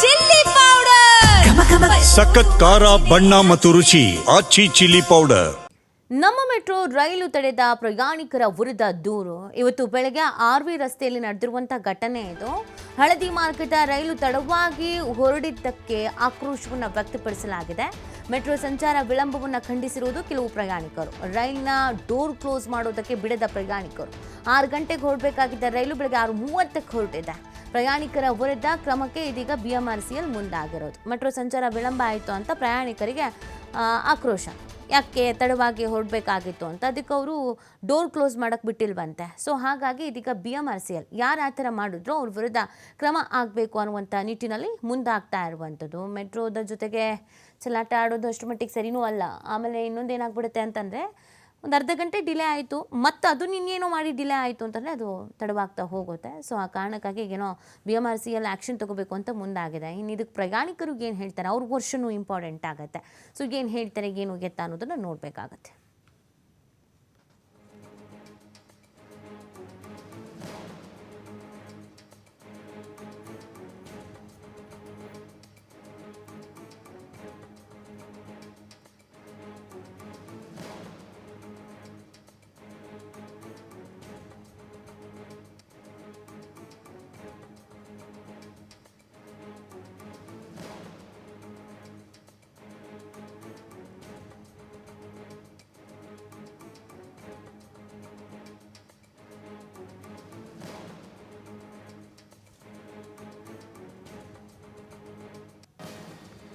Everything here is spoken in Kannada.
ಚಿಲ್ಲಿ ಪೌಡರ್, ಸಖತ್ ಖಾರ ಬಣ್ಣ ಮತ್ತು ರುಚಿ ಆಚಿ ಚಿಲ್ಲಿ ಪೌಡರ್. ನಮ್ಮ ಮೆಟ್ರೋ ರೈಲು ತಡೆದ ಪ್ರಯಾಣಿಕರ ವಿರುದ್ಧ ದೂರು. ಇವತ್ತು ಬೆಳಗ್ಗೆ ಆರ್ವಿ ರಸ್ತೆಯಲ್ಲಿ ನಡೆದಿರುವಂತಹ ಘಟನೆ ಇದು. ಹಳದಿ ಮಾರ್ಗದ ರೈಲು ತಡವಾಗಿ ಹೊರಡಿದ್ದಕ್ಕೆ ಆಕ್ರೋಶವನ್ನು ವ್ಯಕ್ತಪಡಿಸಲಾಗಿದೆ. ಮೆಟ್ರೋ ಸಂಚಾರ ವಿಳಂಬವನ್ನು ಖಂಡಿಸಿರುವುದು ಕೆಲವು ಪ್ರಯಾಣಿಕರು. ರೈಲಿನ ಡೋರ್ ಕ್ಲೋಸ್ ಮಾಡೋದಕ್ಕೆ ಬಿಡದ ಪ್ರಯಾಣಿಕರು. 6 ಗಂಟೆಗೆ ಹೊರಡಬೇಕಾಗಿದ್ದ ರೈಲು ಬೆಳಗ್ಗೆ 6:30ಕ್ಕೆ ಹೊರಟಿದೆ. ಪ್ರಯಾಣಿಕರ ವಿರುದ್ಧ ಕ್ರಮಕ್ಕೆ ಇದೀಗ BMRCL ಮುಂದಾಗಿರೋದು. ಮೆಟ್ರೋ ಸಂಚಾರ ವಿಳಂಬ ಆಯಿತು ಅಂತ ಪ್ರಯಾಣಿಕರಿಗೆ ಆಕ್ರೋಶ. ಯಾಕೆ ತಡವಾಗಿ ಹೊರಡಬೇಕಾಗಿತ್ತು ಅಂತ, ಅದಕ್ಕೆ ಅವರು ಡೋರ್ ಕ್ಲೋಸ್ ಮಾಡೋಕ್ಕೆ ಬಿಟ್ಟಿಲ್ವಂತೆ. ಸೊ ಹಾಗಾಗಿ ಇದೀಗ BMRCL ಯಾರು ಆ ಥರ ಮಾಡಿದ್ರು ಅವ್ರ ವಿರುದ್ಧ ಕ್ರಮ ಆಗಬೇಕು ಅನ್ನುವಂಥ ನಿಟ್ಟಿನಲ್ಲಿ ಮುಂದಾಗ್ತಾ ಇರುವಂಥದ್ದು. ಮೆಟ್ರೋದ ಜೊತೆಗೆ ಚೆಲ್ಲಾಟ ಆಡೋದು ಅಷ್ಟು ಮಟ್ಟಿಗೆ ಸರಿನೂ ಅಲ್ಲ. ಆಮೇಲೆ ಇನ್ನೊಂದು ಏನಾಗ್ಬಿಡುತ್ತೆ ಅಂತಂದರೆ, ಒಂದು ಅರ್ಧ ಗಂಟೆ ಡಿಲೇ ಆಯಿತು, ಮತ್ತು ಅದು ಇನ್ನೇನೋ ಮಾಡಿ ಡಿಲೇ ಆಯಿತು ಅಂತಂದರೆ ಅದು ತಡವಾಗ್ತಾ ಹೋಗುತ್ತೆ. ಸೊ ಆ ಕಾರಣಕ್ಕಾಗಿ ಏನೋ BMRCL ಆ್ಯಕ್ಷನ್ ತೊಗೋಬೇಕು ಅಂತ ಮುಂದಾಗಿದೆ. ಇನ್ನು ಇದಕ್ಕೆ ಪ್ರಯಾಣಿಕರು ಏನು ಹೇಳ್ತಾರೆ, ಅವ್ರ ವರ್ಷನೂ ಇಂಪಾರ್ಟೆಂಟ್ ಆಗುತ್ತೆ. ಸೊ ಏನು ಹೇಳ್ತಾರೆ, ಏನು ಎತ್ತ ಅನ್ನೋದನ್ನು ನೋಡಬೇಕಾಗತ್ತೆ.